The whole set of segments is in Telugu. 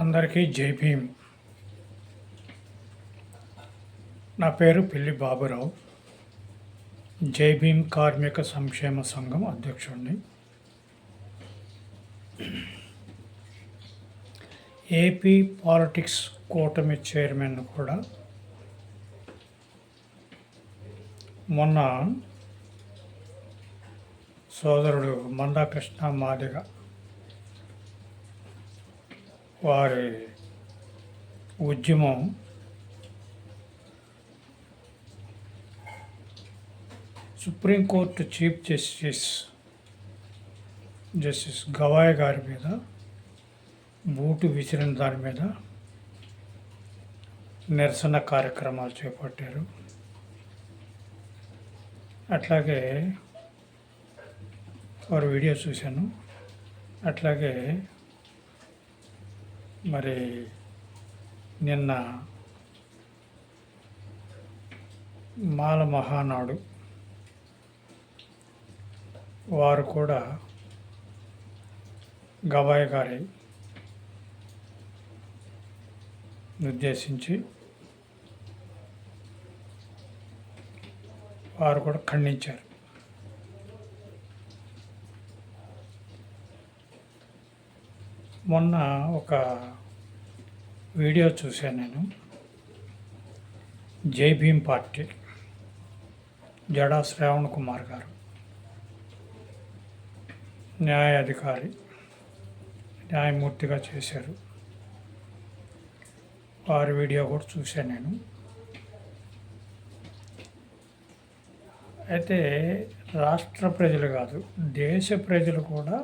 అందరికీ జై భీమ్. నా పేరు పిల్లి బాబురావు. జై భీమ్ కార్మిక సంక్షేమ సంఘం అధ్యక్షుడిని. ఏపీ పాలిటిక్స్ కూటమి చైర్మన్ కూడా. మొన్న సోదరుడు మందాకృష్ణ మాదిగ వారి ఉద్యమం సుప్రీంకోర్టు చీఫ్ జస్టిస్ గవాయ్ గారి మీద బూటు విసిరిన దాని మీద నిరసన కార్యక్రమాలు చేపట్టారు. అట్లాగే వారి వీడియో చూశాను. అట్లాగే మరి నిన్న మాల మహానాడు వారు కూడా గవాయ్ గారి ఉద్దేశించి వారు కూడా ఖండించారు. మొన్న ఒక వీడియో చూశాను నేను. జై భీమ్ పార్టీ జడా శ్రావణ్ కుమార్ గారు న్యాయాధికారి, న్యాయమూర్తిగా చేశారు. వారి వీడియో కూడా చూశాను నేను. అయితే రాష్ట్ర ప్రజలు కాదు, దేశ ప్రజలు కూడా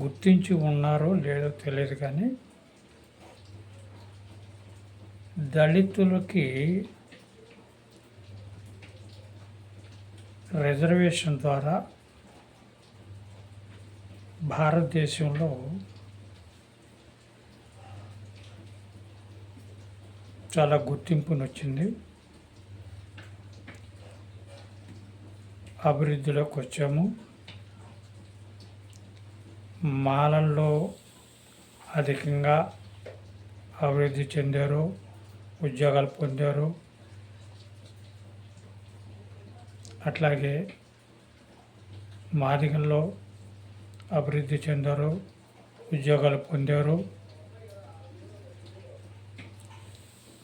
గుర్తించి ఉన్నారో లేదో తెలియదు, కానీ దళితులకి రిజర్వేషన్ ద్వారా భారతదేశంలో చాలా గుర్తింపునొచ్చింది. అభివృద్ధిలోకి వచ్చాము. మాలల్లో అధికంగా అభివృద్ధి చెందారు, ఉద్యోగాలు పొందారు. అట్లాగే మాదిగల్లో అభివృద్ధి చెందారు, ఉద్యోగాలు పొందారు.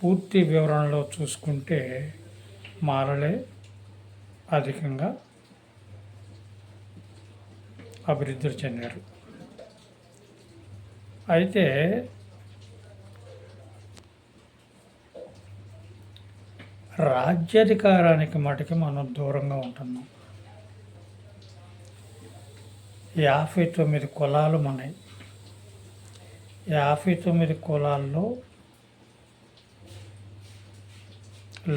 పూర్తి వివరణలో చూసుకుంటే మాలలే అధికంగా అభివృద్ధి చెందారు. అయితే రాజ్యాధికారానికి మటుకి మనం దూరంగా ఉంటున్నాం. 59 కులాలు ఉన్నాయి. 59 కులాల్లో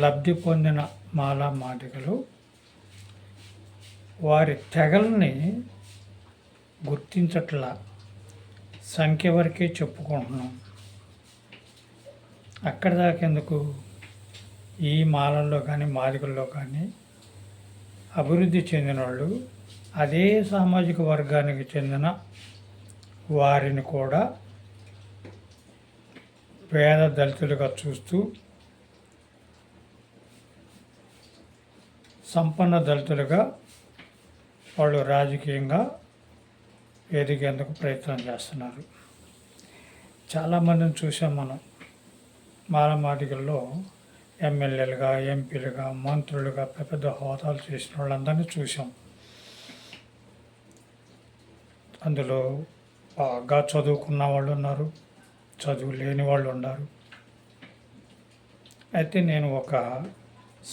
లబ్ధి పొందిన మాలా మాదిగలు వారి తెగల్ని గుర్తించట్లా, సంఖ్య వరకే చెప్పుకుంటున్నాం. అక్కడి దాకెందుకు? ఈ మాలల్లో కానీ మాదిగల్లో కానీ అభివృద్ధి చెందిన వాళ్ళు అదే సామాజిక వర్గానికి చెందిన వారిని కూడా పేద దళితులుగా చూస్తూ సంపన్న దళితులుగా వాళ్ళు రాజకీయంగా ఎదిగేందుకు ప్రయత్నం చేస్తున్నారు. చాలామందిని చూసాం మనం. మాలమాదిగల్లో ఎమ్మెల్యేలుగా, ఎంపీలుగా, మంత్రులుగా పెద్ద హోదాలు చేసిన వాళ్ళందరినీ చూసాం. అందులో బాగా చదువుకున్న వాళ్ళు ఉన్నారు, చదువు లేని వాళ్ళు ఉన్నారు. అయితే నేను ఒక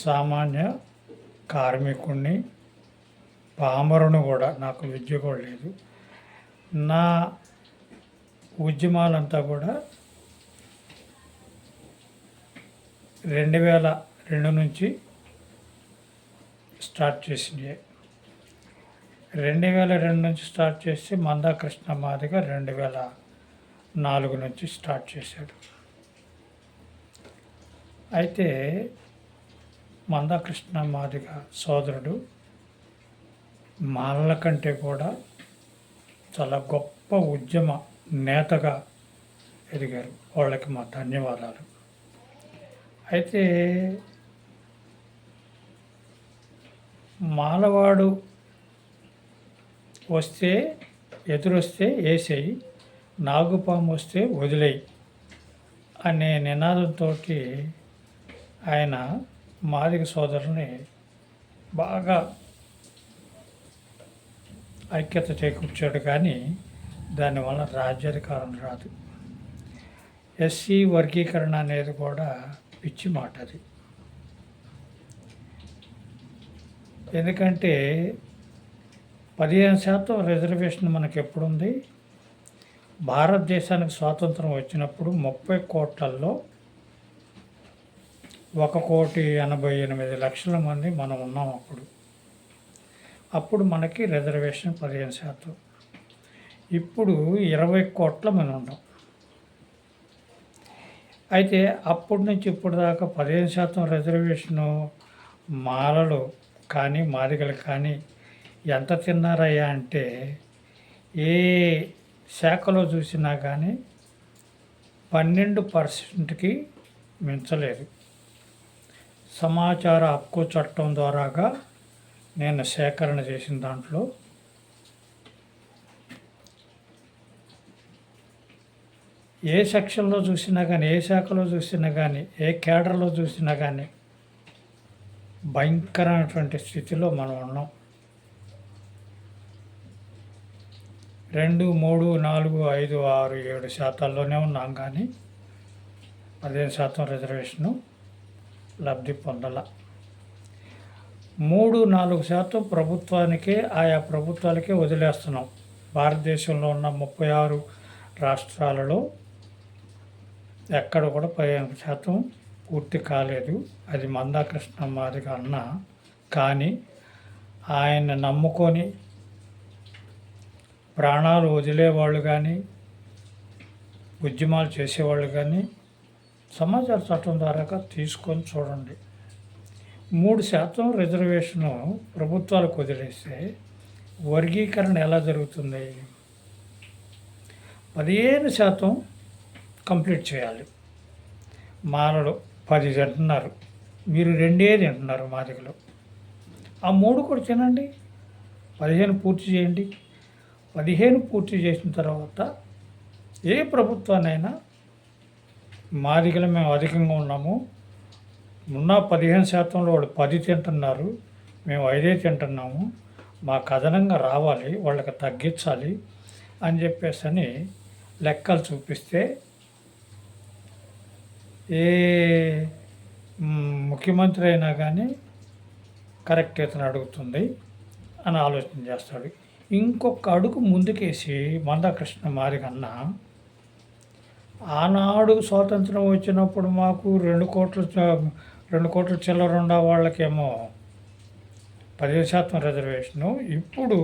సామాన్య కార్మికుడిని, పామరుని కూడా, నాకు విద్య కూడా లేదు. నా ఉద్యమాలంతా కూడా 2002 నుంచి స్టార్ట్ చేసినాయి. 2002 నుంచి స్టార్ట్ చేసి మందాకృష్ణ మాదిగ 2004 నుంచి స్టార్ట్ చేశాడు. అయితే మందాకృష్ణ మాదిగ సోదరుడు మాలల కంటే కూడా చాలా గొప్ప ఉద్యమ నేతగా ఎదిగారు. వాళ్ళకి మా ధన్యవాదాలు. అయితే మాలవాడు వస్తే ఎదురొస్తే ఏసేయి, నాగుపాము వస్తే వదిలేయి అనే నినాదంతో ఆయన మాదిగ సోదరుని బాగా ఐక్యత చేకూర్చాడు. కానీ దానివల్ల రాజ్యాధికారం రాదు. ఎస్సీ వర్గీకరణ అనేది కూడా పిచ్చి మాట అది. ఎందుకంటే 15% రిజర్వేషన్ మనకి ఎప్పుడుంది? భారతదేశానికి స్వాతంత్రం వచ్చినప్పుడు 30 కోట్లల్లో 1,88,00,000 మంది మనం ఉన్నాం. అప్పుడు మనకి రిజర్వేషన్ 15%. ఇప్పుడు 20 కోట్ల మంది ఉన్నాం. అయితే అప్పటి నుంచి ఇప్పుడు దాకా 15% రిజర్వేషను మాలలు కానీ మాదిగలు కానీ ఎంత తిన్నారయ్యా అంటే ఏ శాఖలో చూసినా కానీ 12%కి మించలేదు. సమాచార హక్కు చట్టం ద్వారాగా నేను సేకరణ చేసిన దాంట్లో ఏ సెక్షన్లో చూసినా కానీ, ఏ శాఖలో చూసినా కానీ, ఏ కేడర్లో చూసినా కానీ భయంకరమైనటువంటి స్థితిలో మనం ఉన్నాం. 2, 3, 4, 5, 6, 7 శాతాల్లోనే ఉన్నాం. కానీ 15% రిజర్వేషను లబ్ధి పొందాల. 3, 4% ప్రభుత్వానికే, ఆయా ప్రభుత్వాలకే వదిలేస్తున్నాం. భారతదేశంలో ఉన్న 36 రాష్ట్రాలలో ఎక్కడ కూడా 15% పూర్తి కాలేదు. అది మందాకృష్ణ మాదిగ అన్న. కానీ ఆయన నమ్ముకొని ప్రాణాలు వదిలేవాళ్ళు కానీ, ఉద్యమాలు చేసేవాళ్ళు కానీ సమాచార చట్టం ద్వారా తీసుకొని చూడండి. 3% రిజర్వేషను ప్రభుత్వాలకు వదిలేస్తే వర్గీకరణ ఎలా జరుగుతుంది? 15% కంప్లీట్ చేయాలి. మాలలు 10 తింటున్నారు, మీరు 2 తింటున్నారు మాదిగలు. ఆ 3 కూడా తినండి, 15 పూర్తి చేయండి. 15 పూర్తి చేసిన తర్వాత ఏ ప్రభుత్వానైనా మాదిగలు మేము అధికంగా ఉన్నాము, ఉన్న 15%లో వాళ్ళు 10 తింటున్నారు, మేము 5 తింటున్నాము, మాకు అదనంగా రావాలి, వాళ్ళకి తగ్గించాలి అని చెప్పేసి లెక్కలు చూపిస్తే ఏ ముఖ్యమంత్రి అయినా కానీ కరెక్ట్ ఇతను అడుగుతుంది అని ఆలోచన చేస్తాడు. ఇంకొక అడుగు ముందుకేసి మందాకృష్ణ మాదిగ అన్న, ఆనాడు స్వాతంత్రం వచ్చినప్పుడు మాకు 2 కోట్ల చిల్లర ఉన్న వాళ్ళకేమో 15% రిజర్వేషను, ఇప్పుడు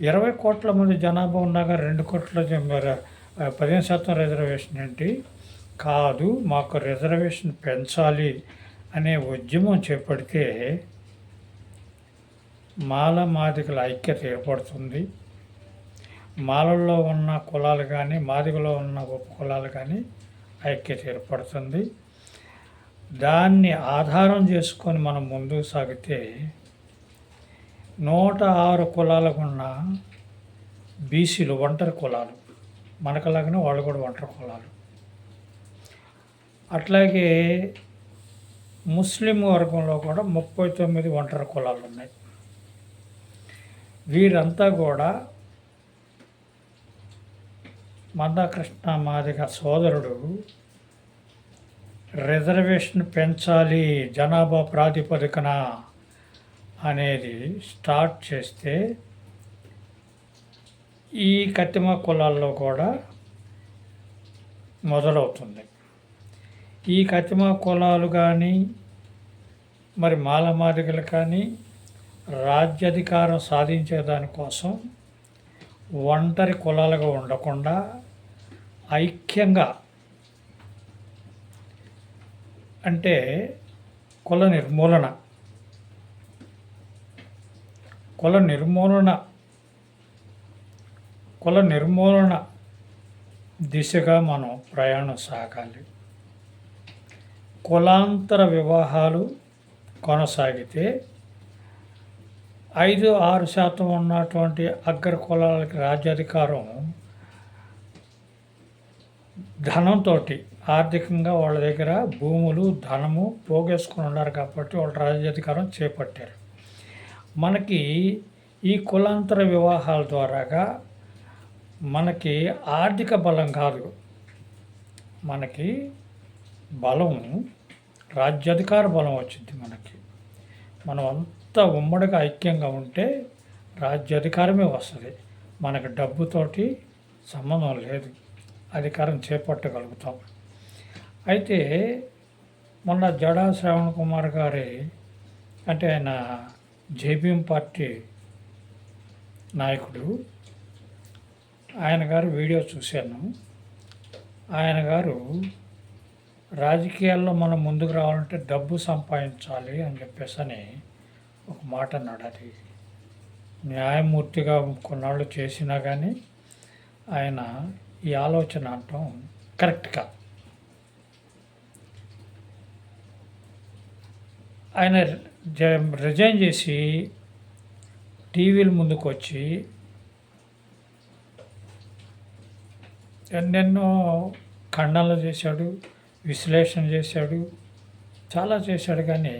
20 కోట్ల మంది జనాభా ఉన్నాక 2 కోట్ల 15% రిజర్వేషన్ ఏంటి? కాదు, మాకు రిజర్వేషన్ పెంచాలి అనే ఉద్యమం చేపడితే మాల మాదిగల ఐక్యత ఏర్పడుతుంది. మాలల్లో ఉన్న కులాలు కానీ, మాదిగలో ఉన్న ఉప కులాలు కానీ ఐక్యత ఏర్పడుతుంది. దాన్ని ఆధారం చేసుకొని మనం ముందుకు సాగితే 106 కులాలకు ఉన్న బీసీలు ఒంటరి కులాలు, మనకలాగానే వాళ్ళు కూడా ఒంటరి కులాలు. అట్లాగే ముస్లిం వర్గంలో కూడా 39 ఒంటరి కులాలు ఉన్నాయి. వీరంతా కూడా మందాకృష్ణ మాదిగ సోదరుడు రిజర్వేషన్ పెంచాలి జనాభా ప్రాతిపదికన అనేది స్టార్ట్ చేస్తే ఈ కత్తిమ కులాల్లో కూడా మొదలవుతుంది. ఈ కత్తిమ కులాలు కానీ మరి మాల మాదిగలు కానీ రాజ్యాధికారం సాధించే దానికోసం ఒంటరి కులాలుగా ఉండకుండా ఐక్యంగా, అంటే కుల నిర్మూలన దిశగా మనం ప్రయాణం సాగాలి. కులాంతర వివాహాలు కొనసాగితే 5-6% ఉన్నటువంటి అగ్ర కులాలకి రాజ్యాధికారం ధనంతో, ఆర్థికంగా వాళ్ళ దగ్గర భూములు, ధనము పోగేసుకుని ఉన్నారు కాబట్టి వాళ్ళు రాజ్యాధికారం చేపట్టారు. మనకి ఈ కులాంతర వివాహాల ద్వారాగా మనకి ఆర్థిక బలం కాదు, మనకి బలం రాజ్యాధికార బలం వచ్చింది. మనం అంతా ఉమ్మడిగా ఐక్యంగా ఉంటే రాజ్యాధికారమే వస్తుంది. మనకు డబ్బుతోటి సంబంధం లేదు, అధికారం చేపట్టగలుగుతాం. అయితే మొన్న జడా శ్రావణ్ కుమార్ గారి, అంటే ఆయన జేబీఎం పార్టీ నాయకుడు, ఆయన గారు వీడియో చూశాను. ఆయన గారు రాజకీయాల్లో మనం ముందుకు రావాలంటే డబ్బు సంపాదించాలి అని చెప్పేసి ఒక మాట అన్నాడు. అది న్యాయమూర్తిగా కొన్నాళ్ళు చేసినా కానీ ఆయన ఈ ఆలోచన అంటాం కరెక్ట్ కాదు. ఆయన రిజైన్ చేసి టీవీల ముందుకు వచ్చి ఎన్నెన్నో ఖండనలు చేశాడు, విశ్లేషణ చేశాడు, చాలా చేశాడు. కానీ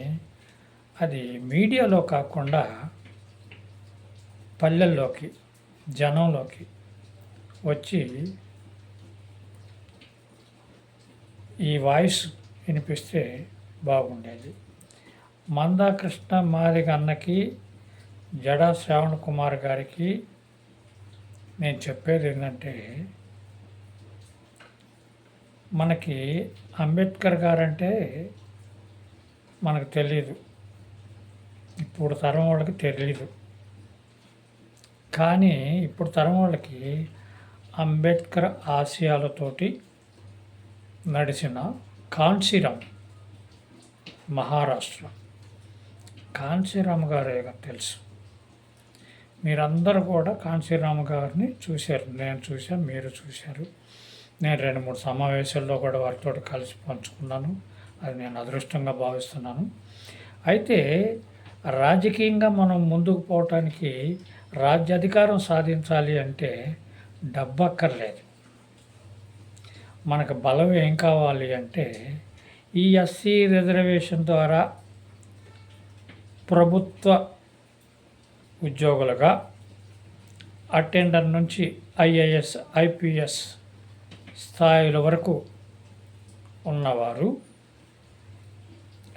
అది మీడియాలో కాకుండా పల్లెల్లోకి, జనంలోకి వచ్చి ఈ వాయిస్ వినిపిస్తే బాగుండేది. మందాకృష్ణ మాదిగ అన్నకి, జడా శ్రావణ్ కుమార్ గారికి నేను చెప్పేది ఏంటంటే, మనకి అంబేద్కర్ గారంటే మనకు తెలియదు, ఇప్పుడు తరం వాళ్ళకి తెలియదు. కానీ ఇప్పుడు తరం వాళ్ళకి అంబేద్కర్ ఆశయాలతోటి నడిచిన కాన్సీరామ్, మహారాష్ట్ర కాన్సీరామ్ గారే తెలుసు. మీరందరూ కూడా కాన్సీరామ్ గారిని చూశారు, నేను చూశాను, మీరు చూశారు. నేను 2-3 సమావేశాల్లో కూడా వారితో కలిసి పంచుకున్నాను. అది నేను అదృష్టంగా భావిస్తున్నాను. అయితే రాజకీయంగా మనం ముందుకు పోవటానికి, రాజ్యాధికారం సాధించాలి అంటే డబ్బు అక్కర్లేదు. మనకు బలం ఏం కావాలి అంటే, ఈ ఎస్సీ రిజర్వేషన్ ద్వారా ప్రభుత్వ ఉద్యోగులుగా అటెండర్ నుంచి ఐఏఎస్, ఐపీఎస్ స్థాయిల వరకు ఉన్నవారు,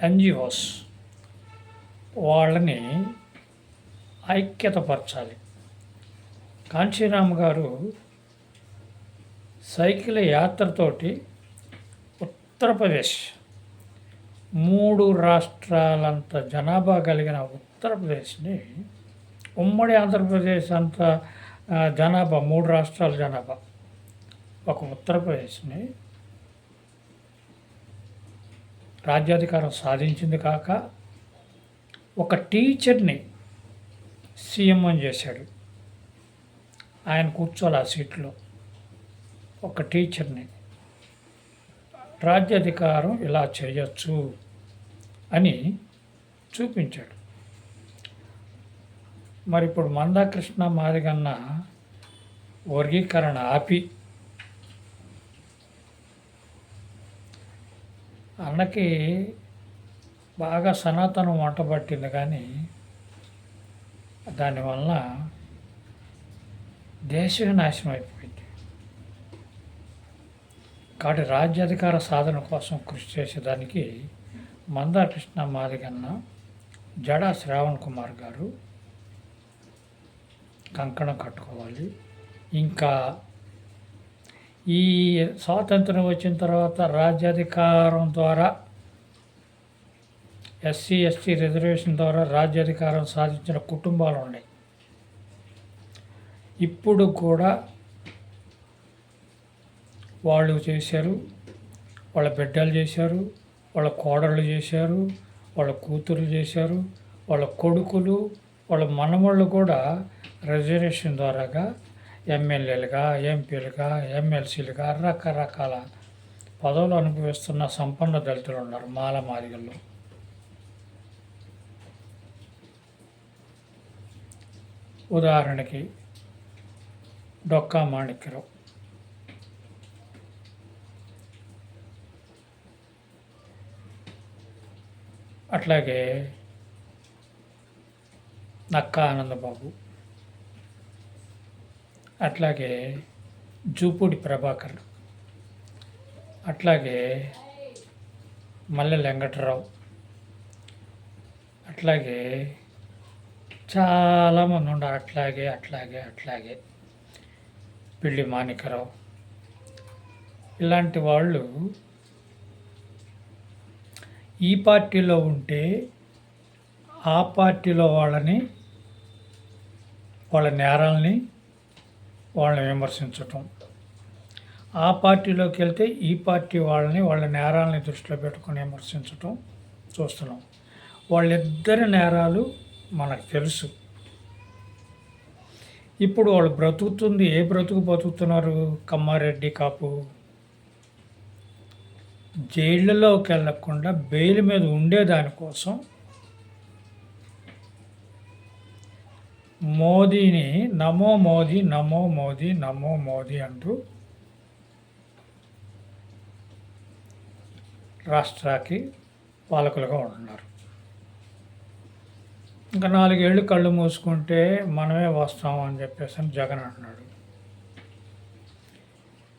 ఎన్జిఓస్, వాళ్ళని ఐక్యతపరచాలి. కాంచీరామ్ గారు సైకిల్ యాత్రతోటి ఉత్తరప్రదేశ్, 3 రాష్ట్రాలంత జనాభా కలిగిన ఉత్తరప్రదేశ్ని, ఉమ్మడి ఆంధ్రప్రదేశ్ అంత జనాభా, 3 రాష్ట్రాల జనాభా ఒక ఉత్తరప్రదేశ్ని రాజ్యాధికారం సాధించింది కాక, ఒక టీచర్ని సీఎం అని చేశాడు. ఆయన కూర్చోవాలి ఆ సీట్లో. ఒక టీచర్ని రాజ్యాధికారం ఇలా చేయొచ్చు అని చూపించాడు. మరి ఇప్పుడు మందాకృష్ణ మాదిగన్న వర్గీకరణ ఆపి, అన్నకి బాగా సనాతనం వంట పట్టింది, కానీ దానివల్ల దేశమే నాశనం అయిపోయింది. కాబట్టి రాజ్యాధికార సాధన కోసం కృషి చేసేదానికి మందాకృష్ణ మాదిగన్న, జడా శ్రావణ్ కుమార్ గారు కంకణం కట్టుకోవాలి. ఇంకా ఈ స్వాతంత్రం వచ్చిన తర్వాత రాజ్యాధికారం ద్వారా, ఎస్సీ ఎస్టీ రిజర్వేషన్ ద్వారా రాజ్యాధికారం సాధించిన కుటుంబాలు ఉన్నాయి. ఇప్పుడు కూడా వాళ్ళు చేశారు, వాళ్ళ బిడ్డలు చేశారు, వాళ్ళ కోడళ్ళు చేశారు, వాళ్ళ కూతురు చేశారు, వాళ్ళ కొడుకులు, వాళ్ళ మనవాళ్ళు కూడా రిజర్వేషన్ ద్వారాగా ఎమ్మెల్యేలుగా, ఎంపీలుగా, ఎమ్మెల్సీలుగా రకరకాల పదవులు అనుభవిస్తున్న సంపన్న దళితులు ఉన్నారు మాల మాదిగల్లో. ఉదాహరణకి డొక్కా మాణిక్యరావు, అట్లాగే నక్కా ఆనందబాబు, అట్లాగే జూపూడి ప్రభాకర్, అట్లాగే మల్లె వెంకటరావు, అట్లాగే చాలామంది ఉన్నారు. అట్లాగే పిల్లి మాణిక్యరావు, ఇలాంటి వాళ్ళు ఈ పార్టీలో ఉంటే ఆ పార్టీలో వాళ్ళ నేరాలని వాళ్ళని విమర్శించటం, ఆ పార్టీలోకి వెళ్తే ఈ పార్టీ వాళ్ళ నేరాలని దృష్టిలో పెట్టుకొని విమర్శించటం చూస్తున్నాం. వాళ్ళిద్దరి నేరాలు మనకు తెలుసు. ఇప్పుడు వాళ్ళు బ్రతుకుతుంది ఏ బతుకుతున్నారు? కమ్మారెడ్డి కాపు జైళ్ళలోకి వెళ్ళకుండా బెయిల్ మీద ఉండేదానికోసం మోదీని నమో మోదీ నమో మోదీ నమో మోదీ అంటూ రాష్ట్రానికి పాలకులుగా ఉంటున్నారు. ఇంకా 4 ఏళ్ళు కళ్ళు మూసుకుంటే మనమే వస్తాం అని చెప్పేసి జగన్ అంటున్నాడు.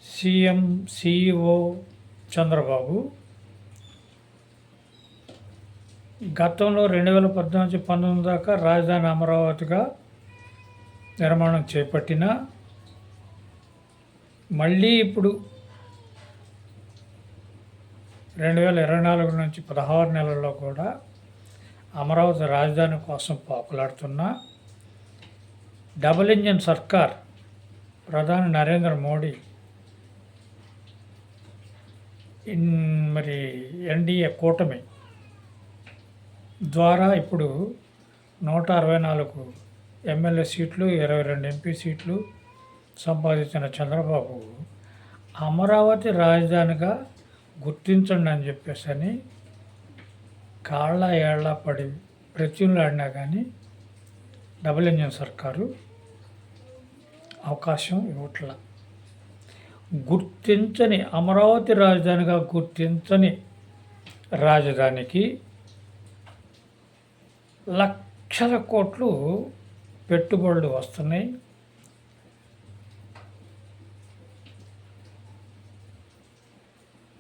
CEO చంద్రబాబు గతంలో 2014-19 దాకా రాజధాని అమరావతిగా నిర్మాణం చేపట్టిన మళ్ళీ ఇప్పుడు 2024 నుంచి 16 నెలల్లో కూడా అమరావతి రాజధాని కోసం పాకులాడుతున్న డబుల్ ఇంజిన్ సర్కార్ ప్రధాని నరేంద్ర మోడీ మరి ఎన్డీఏ కూటమి ద్వారా ఇప్పుడు 164 ఎమ్మెల్యే సీట్లు, 22 ఎంపీ సీట్లు సంపాదించిన చంద్రబాబు అమరావతి రాజధానిగా గుర్తించండి అని చెప్పేసి కాళ్ళ ఏళ్ళ పడి ప్రత్యులాడినా కానీ డబుల్ ఇంజిన్ సర్కారు అవకాశం ఇవ్వట్ల. గుర్తించని అమరావతి రాజధానిగా గుర్తించని రాజధానికి లక్షల కోట్లు పెట్టుబడులు వస్తున్నాయి.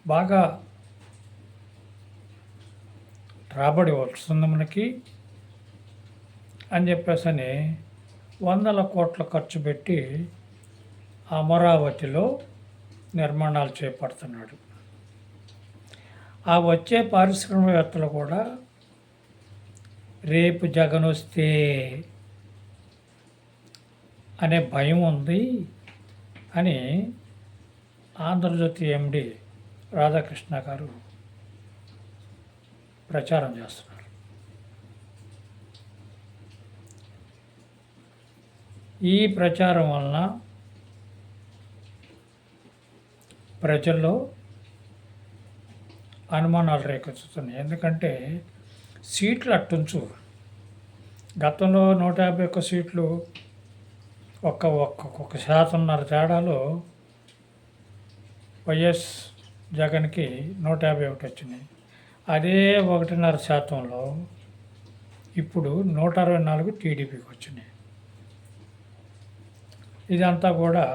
బాగా రాబడి వస్తుంది మనకి అని చెప్పేసి వందల కోట్ల ఖర్చు పెట్టి అమరావతిలో నిర్మాణాలు చేపడుతున్నాడు. ఆ వచ్చే పారిశ్రామికవేత్తలు కూడా రేపు జగన్ వస్తే అనే భయం ఉంది అని ఆంధ్రజ్యోతి ఎండి రాధాకృష్ణ గారు ప్రచారం చేస్తున్నారు. ఈ ప్రచారం వలన ప్రజల్లో అనుమానాలు రేకెత్తుతున్నాయి. ఎందుకంటే సీట్లు అట్టుంచు, గతంలో 151 సీట్లు ఒక్క శాతంన్నర తేడాలో వైఎస్ జగన్కి 151 వచ్చినాయి. అదే 1.5% ఇప్పుడు 164 టీడీపీకి వచ్చినాయి. ఇదంతా కూడా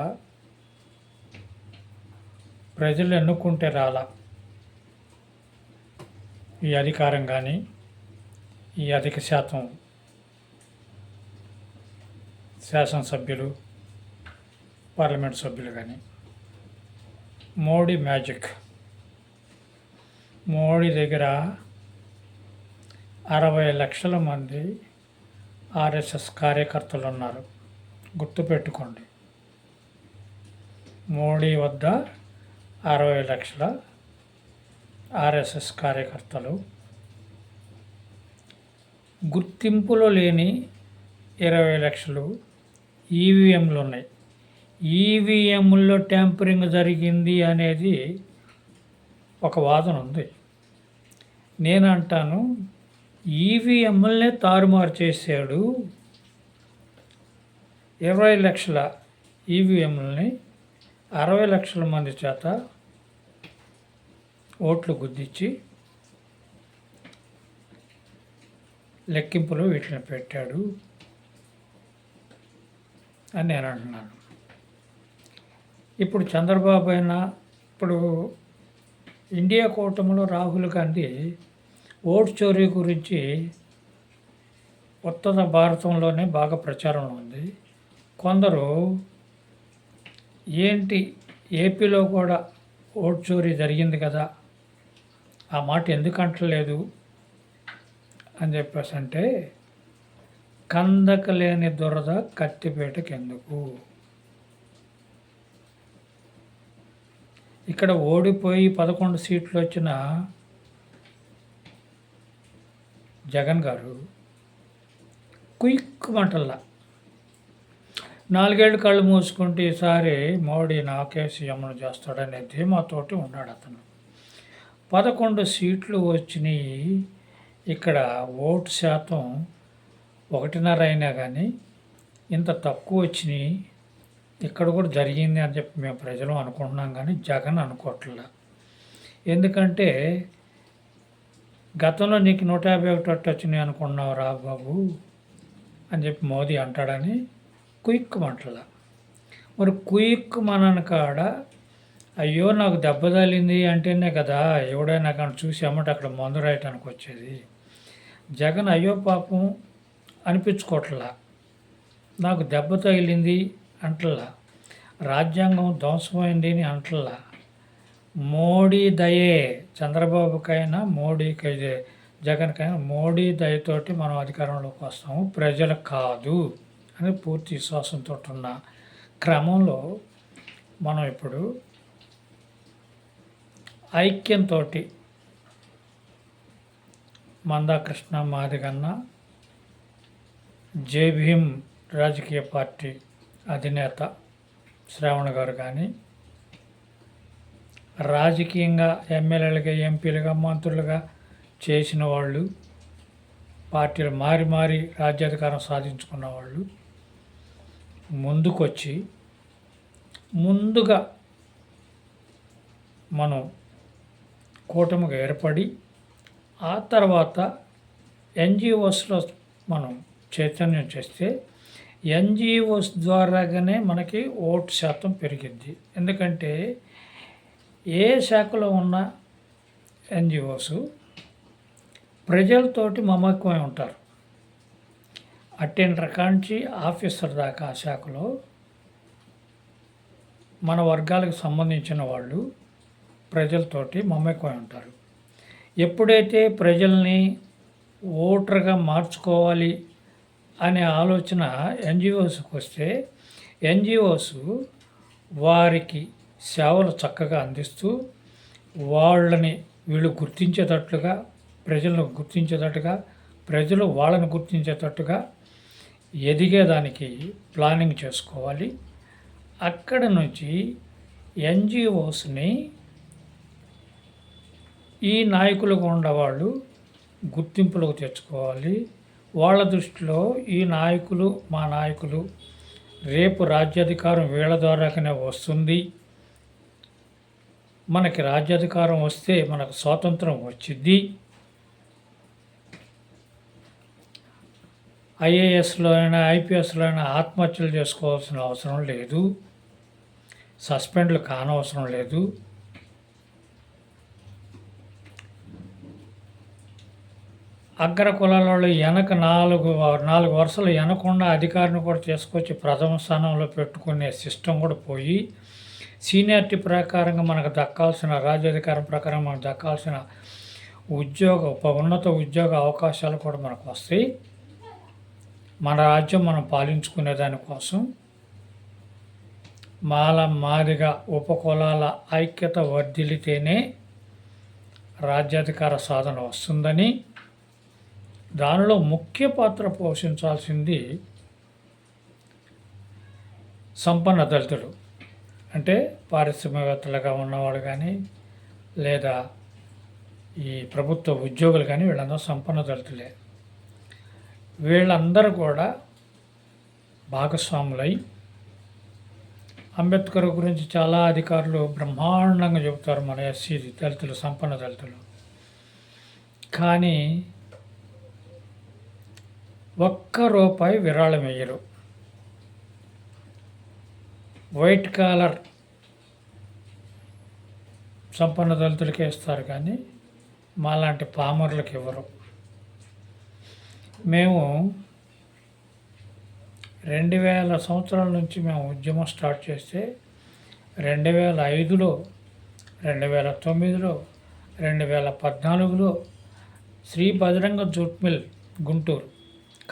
ప్రజలు ఎన్నుకుంటే రాలా. ఈ అధికారం కానీ ఈ అధిక శాతం శాసనసభ్యులు, పార్లమెంట్ సభ్యులు కానీ మోడీ మ్యాజిక్. మోడీ దగ్గర 60 లక్షల మంది ఆర్ఎస్ఎస్ కార్యకర్తలు ఉన్నారు. గుర్తుపెట్టుకోండి, మోడీ వద్ద 60 లక్షల ఆర్ఎస్ఎస్ కార్యకర్తలు, గుర్తింపులో లేని 20 లక్షలు ఈవీఎంలు ఉన్నాయి. ఈవీఎంల్లో ట్యాంపరింగ్ జరిగింది అనేది ఒక వాదన ఉంది. నేను అంటాను, ఈవీఎంలనే తారుమారు చేశాడు. 20 లక్షల ఈవీఎంలని 60 లక్షల మంది చేత ఓట్లు గుద్దించి లెక్కింపులో వీటిని పెట్టాడు అని నేను అంటున్నాను. ఇప్పుడు చంద్రబాబు అయినా, ఇప్పుడు ఇండియా కూటమిలో రాహుల్ గాంధీ ఓటు చోరీ గురించి ఉత్తర భారతంలోనే బాగా ప్రచారం ఉంది. కొందరు ఏంటి ఏపీలో కూడా ఓటు చోరీ జరిగింది కదా, ఆ మాట ఎందుకు అంటలేదు అని చెప్పేసి అంటే, కందకలేని దురద కత్తిపేటకి ఎందుకు? ఇక్కడ ఓడిపోయి 11 సీట్లు వచ్చిన జగన్ గారు క్విక్ మంటల్లా 4 ఏళ్ళు కళ్ళు మూసుకుంటే ఈసారి మోడీ నాకే సీఎంను చేస్తాడనే ధీమాతోటి ఉన్నాడు అతను. 11 సీట్లు వచ్చినాయి. ఇక్కడ ఓటు శాతం 1.5 అయినా కానీ ఇంత తక్కువ వచ్చినాయి. ఇక్కడ కూడా జరిగింది అని చెప్పి మేము ప్రజలు అనుకుంటున్నాం, కానీ జగన్ అనుకోవట్లే. ఎందుకంటే గతంలో నీకు 151 వచ్చినాయి అనుకున్నావు రా బాబు అని చెప్పి మోదీ అంటాడని క్విక్ మంటల. మరి క్విక్ మనని కాడ అయ్యో నాకు దెబ్బ తగిలింది అంటేనే కదా ఎవడైనా కానీ చూసి అమ్మట అక్కడ మందు రాయటానికి వచ్చేది. జగన్ అయ్యో పాపం అనిపించుకోవట్లా, నాకు దెబ్బ తగిలింది అంటల్లా, రాజ్యాంగం ధ్వంసమైంది అని అంటల్లా. మోడీ దయే, చంద్రబాబుకైనా మోడీకి జగన్కైనా మోడీ దయతోటి మనం అధికారంలోకి వస్తాము, ప్రజలు కాదు అని పూర్తి విశ్వాసంతో ఉన్న క్రమంలో మనం ఇప్పుడు ఐక్యంతో మందాకృష్ణ మాదిగన్న జై భీమ్ రాజకీయ పార్టీ అధినేత శ్రావణ్ గారు కానీ, రాజకీయంగా ఎమ్మెల్యేలుగా ఎంపీలుగా మంత్రులుగా చేసిన వాళ్ళు, పార్టీలు మారి మారి రాజ్యాధికారం సాధించుకున్న వాళ్ళు ముందుకొచ్చి ముందుగా మనం కూటమిగా ఏర్పడి ఆ తర్వాత ఎన్జిఓస్లో మనం చైతన్యం చేస్తే ఎన్జిఓస్ ద్వారాగానే మనకి ఓటు శాతం పెరిగిద్ది. ఎందుకంటే ఏ శాఖలో ఉన్న ఎన్జిఓస్ ప్రజలతోటి మమేకమై ఉంటారు. అటెండర్ కాంచి ఆఫీసర్ దాకా ఆ శాఖలో మన వర్గాలకు సంబంధించిన వాళ్ళు ప్రజలతోటి మమేకమై ఉంటారు. ఎప్పుడైతే ప్రజల్ని ఓటర్గా మార్చుకోవాలి అనే ఆలోచన ఎన్జిఓస్కి వస్తే ఎన్జిఓస్ వారికి సేవలు చక్కగా అందిస్తూ వాళ్ళని వీళ్ళు గుర్తించేటట్లుగా, ప్రజలను గుర్తించేటట్టుగా, ప్రజలు వాళ్ళని గుర్తించేటట్టుగా ఎదిగేదానికి ప్లానింగ్ చేసుకోవాలి. అక్కడ నుంచి ఎన్జిఓస్ని ఈ నాయకులుగా ఉండేవాళ్ళు గుర్తింపులోకి తెచ్చుకోవాలి. వాళ్ళ దృష్టిలో ఈ నాయకులు మా నాయకులు, రేపు రాజ్యాధికారం వీళ్ళ ద్వారానే వస్తుంది, మనకి రాజ్యాధికారం వస్తే మనకు స్వాతంత్రం వచ్చింది, ఐఏఎస్లో అయినా ఐపీఎస్లో అయినా ఆత్మహత్యలు చేసుకోవాల్సిన అవసరం లేదు, సస్పెండ్లు కానవసరం లేదు, అగ్ర కులాలలో వెనక నాలుగు వరుసలు వెనకుండా అధికారిని కూడా తీసుకొచ్చి ప్రథమ స్థానంలో పెట్టుకునే సిస్టమ్ కూడా పోయి, సీనియారిటీ ప్రకారంగా మనకు దక్కాల్సిన రాజ్యాధికారం ప్రకారం మనకు దక్కాల్సిన ఉన్నత ఉద్యోగ అవకాశాలు కూడా మనకు వస్తాయి. మన రాజ్యం మనం పాలించుకునే దానికోసం మాదిగ ఉపకులాల ఐక్యత వర్ధిల్లితేనే రాజ్యాధికార సాధన వస్తుందని, దానిలో ముఖ్య పాత్ర పోషించాల్సింది సంపన్న దళితులు అంటే పారిశ్రామికవేత్తలుగా ఉన్నవాళ్ళు కానీ లేదా ఈ ప్రభుత్వ ఉద్యోగులు కానీ వీళ్ళందరూ సంపన్న దళితులే. వీళ్ళందరూ కూడా భాగస్వాములై అంబేద్కర్ గురించి చాలా అధికారులు బ్రహ్మాండంగా చెబుతారు మన ఎస్సీ దళితులు, సంపన్న దళితులు. కానీ ₹1 విరాళం వేయరు. వైట్ కాలర్ సంపన్న దళితులకే ఇస్తారు కానీ మాలాంటి పామర్లకు ఇవ్వరు. మేము 2000 సంవత్సరాల నుంచి మేము ఉద్యమం స్టార్ట్ చేస్తే 2005లో, 2009లో, 2014లో శ్రీ బజరంగ జూట్ మిల్ గుంటూరు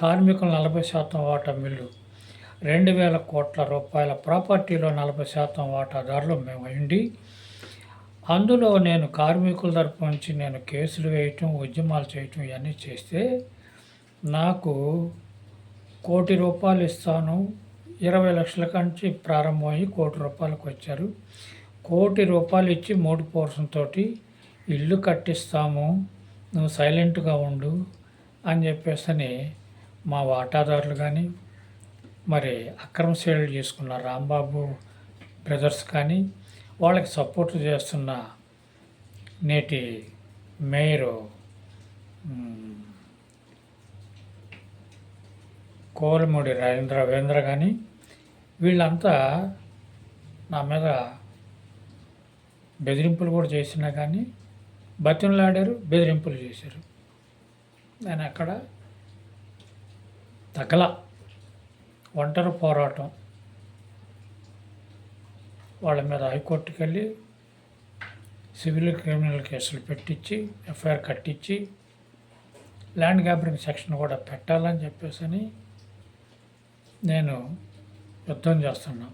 కార్మికులు 40% వాటా మిల్లు 2000 కోట్ల రూపాయల ప్రాపర్టీలో 40% వాటాదారులు మేము అయ్యిండి, అందులో నేను కార్మికుల తరపు నుంచి నేను కేసులు వేయటం, ఉద్యమాలు చేయటం ఇవన్నీ చేస్తే నాకు ₹1,00,00,000 ఇస్తాను, 20 లక్షల కంచి ప్రారంభమయ్యి ₹1,00,00,000 వచ్చారు. ₹1,00,00,000 ఇచ్చి 3 పోర్షన్ తోటి ఇల్లు కట్టిస్తాము, నువ్వు సైలెంట్గా ఉండు అని చెప్పేసి మా వాటాదారులు కానీ మరి అక్రమ సేవలు చేసుకున్న రాంబాబు బ్రదర్స్ కానీ వాళ్ళకి సపోర్ట్ చేస్తున్న నేటి మేయరు కోరమూడి రవీంద్ర కానీ వీళ్ళంతా నా మీద బెదిరింపులు కూడా చేసినా కానీ బతిమలాడారు, బెదిరింపులు చేశారు. నేను అక్కడ తగల ఒంటరి పోరాటం వాళ్ళ మీద హైకోర్టుకి వెళ్ళి సివిల్ క్రిమినల్ కేసులు పెట్టించి ఎఫ్ఐఆర్ కట్టించి ల్యాండ్ గ్రాబింగ్ సెక్షన్ కూడా పెట్టాలని చెప్పేసి నేను యుద్ధం చేస్తున్నా.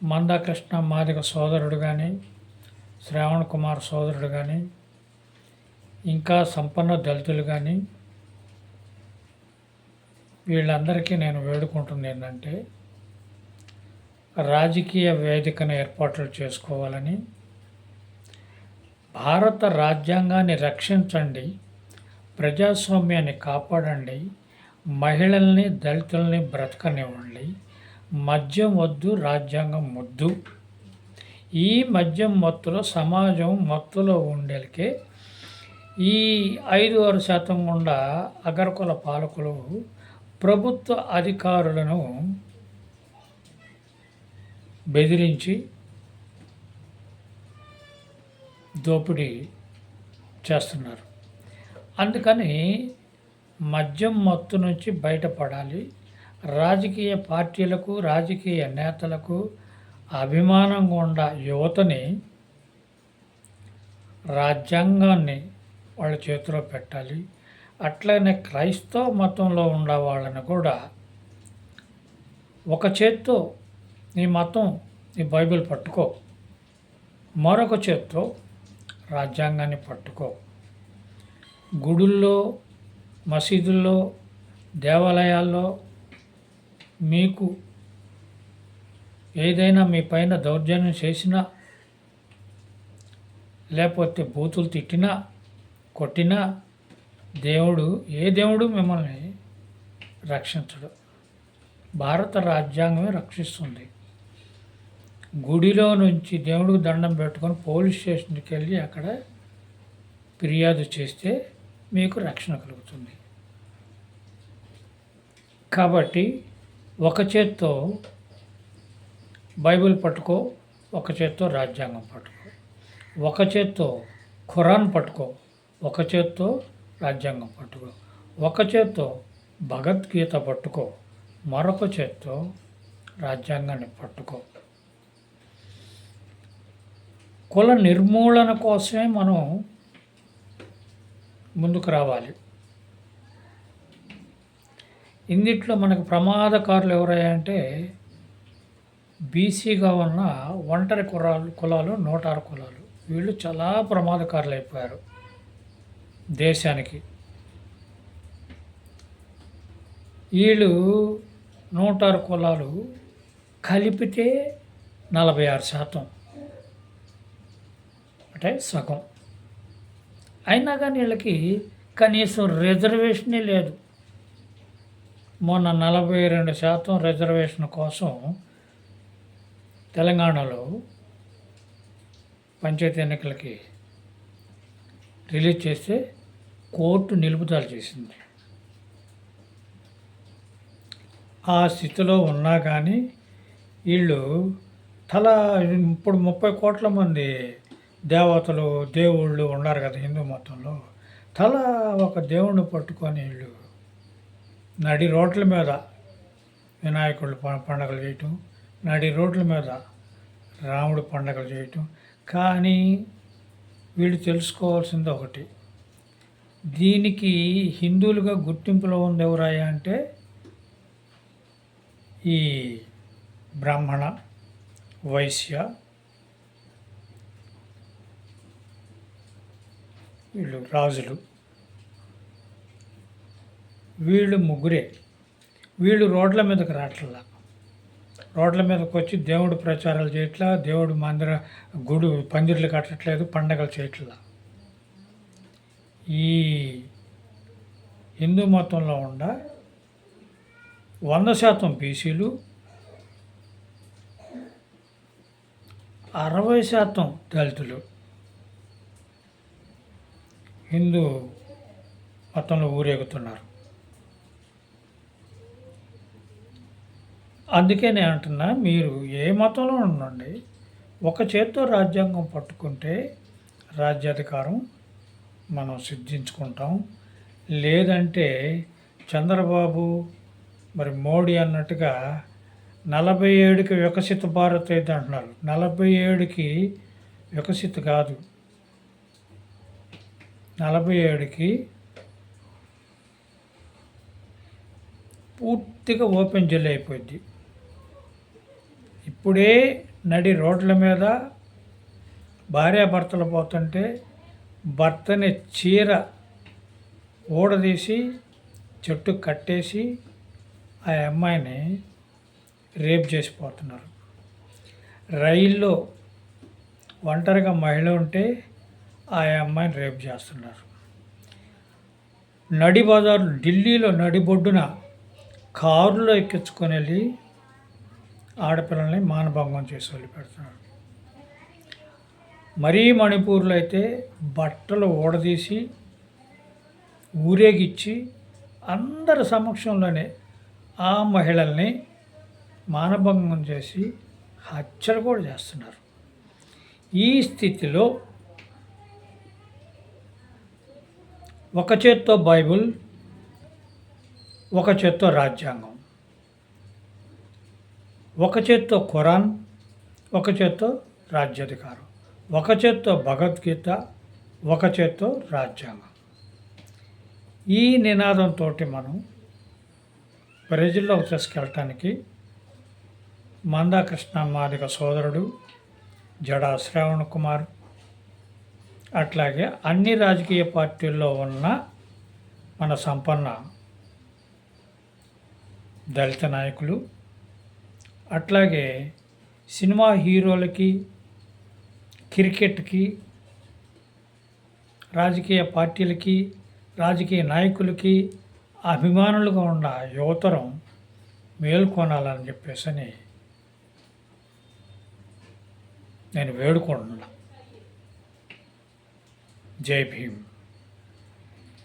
మందాకృష్ణ మాదిగ సోదరుడు కానీ, శ్రావణ్ కుమార్ సోదరుడు కానీ, ఇంకా సంపన్న దళితులు కానీ వీళ్ళందరికీ నేను వేడుకుంటుంది ఏంటంటే రాజకీయ వేదికను ఏర్పాట్లు చేసుకోవాలని, భారత రాజ్యాంగాన్ని రక్షించండి, ప్రజాస్వామ్యాన్ని కాపాడండి, మహిళల్ని దళితుల్ని బ్రతకనివ్వండి, మద్యం వద్దు, రాజ్యాంగం ముద్దు. ఈ మద్యం మత్తులో సమాజం మత్తులో ఉండేకే ఈ 5% గుండా అగ్రకుల పాలకులు ప్రభుత్వ అధికారులను బెదిరించి దోపిడీ చేస్తున్నారు. అందుకని మద్యం మత్తు నుంచి బయటపడాలి, రాజకీయ పార్టీలకు, రాజకీయ నేతలకు అభిమానంగా ఉన్న యువతని రాజ్యాంగాన్ని వాళ్ళ చేతిలో పెట్టాలి. అట్లనే క్రైస్తవ మతంలో ఉన్న వాళ్ళని కూడా ఒక చేత్తో నీ మతం, నీ బైబిల్ పట్టుకో, మరొక చేత్తో రాజ్యాంగాన్ని పట్టుకో. గుడుల్లో, మసీదుల్లో, దేవాలయాల్లో మీకు ఏదైనా మీ పైన దౌర్జన్యం చేసినా, లేకపోతే బూతులు తిట్టినా, కొట్టినా ఏ దేవుడు మిమ్మల్ని రక్షించడు. భారత రాజ్యాంగమే రక్షిస్తుంది. గుడిలో నుంచి దేవుడికి దండం పెట్టుకొని పోలీస్ స్టేషన్కి వెళ్ళి అక్కడ ఫిర్యాదు చేస్తే మీకు రక్షణ కలుగుతుంది. కాబట్టి ఒక చేత్తో బైబిల్ పట్టుకో, ఒక చేత్తో రాజ్యాంగం పట్టుకో, ఒక చేత్తో ఖురాన్ పట్టుకో, ఒక చేత్తో రాజ్యాంగం పట్టుకో, ఒక చేత్తో భగవద్గీత పట్టుకో, మరొక చేత్తో రాజ్యాంగాన్ని పట్టుకో. కుల నిర్మూలన కోసమే మనం ముందుకు రావాలి. ఇందిట్లో మనకు ప్రమాదకారులు ఎవరయ్యంటే బీసీగా ఉన్న ఒంటరి కులాలు 106 కులాలు. వీళ్ళు చాలా ప్రమాదకారులు అయిపోయారు దేశానికి. వీళ్ళు 106 కులాలు కలిపితే 46%, అంటే సగం. అయినా కానీ వీళ్ళకి కనీసం రిజర్వేషనే లేదు. మొన్న 42% రిజర్వేషన్ కోసం తెలంగాణలో పంచాయతీ ఎన్నికలకి రిలీజ్ చేస్తే కోర్టు నిలుపుదల చేసింది. ఆ స్థితిలో ఉన్నా కానీ వీళ్ళు ఇప్పుడు 30 కోట్ల మంది దేవతలు దేవుళ్ళు ఉన్నారు కదా హిందూ మతంలో. ఒక దేవుణ్ణి పట్టుకొని వీళ్ళు నడి రోడ్ల మీద వినాయకుడు పండగలు చేయటం, నడి రోడ్ల మీద రాముడు పండగలు చేయటం. కానీ వీళ్ళు తెలుసుకోవాల్సింది ఒకటి, దీనికి హిందువులుగా గుర్తింపులో ఉంది ఎవరాయా అంటే ఈ బ్రాహ్మణ, వైశ్య, వీళ్ళు రాజులు, వీళ్ళు ముగ్గురే. వీళ్ళు రోడ్ల మీదకి రావట్లా. రోడ్ల మీదకి వచ్చి దేవుడు ప్రచారాలు చేయట్లా, దేవుడు పందిర్లు కట్టట్లేదు, పండగలు చేయట్లా. ఈ హిందూ మతంలో ఉన్న 100% బీసీలు, 60% దళితులు హిందూ మతంలో ఊరేగుతున్నారు. అందుకే నేను అంటున్నా, మీరు ఏ మతంలో ఉండండి, ఒక చేత్తో రాజ్యాంగం పట్టుకుంటే రాజ్యాధికారం మనం సిద్ధించుకుంటాం. లేదంటే చంద్రబాబు మరి మోడీ అన్నట్టుగా 47కి వికసిత భారత్ అయితే అంటున్నారు. 47కి వికసిత కాదు, 47కి పూర్తిగా ఓపెన్ జెల్ అయిపోయింది. ఇప్పుడే నడి రోడ్ల మీద భార్యాభర్తలు పోతుంటే భర్తని చీర ఊడదీసి చెట్టు కట్టేసి ఆ అమ్మాయిని రేప్ చేసిపోతున్నారు. రైల్లో ఒంటరిగా మహిళ ఉంటే ఆ అమ్మాయిని రేప్ చేస్తున్నారు. నడి బజారు ఢిల్లీలో నడిబొడ్డున కారులో ఎక్కించుకొని వెళ్ళి ఆడపిల్లల్ని మానభంగం చేసి వదిలిపెడుతున్నారు. మరీ మణిపూర్లో అయితే బట్టలు ఊడదీసి ఊరేగిచ్చి అందరి సమక్షంలోనే ఆ మహిళల్ని మానభంగం చేసి హత్యలు కూడా చేస్తున్నారు. ఈ స్థితిలో ఒక చేత్తో బైబిల్, ఒక చేత్తో రాజ్యాంగం, ఒక చేత్తో ఖురాన్, ఒక చేత్తో రాజ్యాధికారం, ఒక చేత్తో భగవద్గీత, ఒక చేత్తో రాజ్యాంగం. ఈ నినాదంతో మనం ప్రజల్లోకి తీసుకెళ్ళటానికి మందాకృష్ణ మాదిగ సోదరుడు, జడా శ్రావణ్ కుమార్, అట్లాగే అన్ని రాజకీయ పార్టీల్లో ఉన్న మన సంపన్న దళిత నాయకులు, అట్లాగే సినిమా హీరోలకి, క్రికెట్కి, రాజకీయ పార్టీలకి, రాజకీయ నాయకులకి అభిమానులుగా ఉన్న యువతరం మేల్కొనాలని చెప్పేసి నేను వేడుకుంటున్నా. జై భీమ్.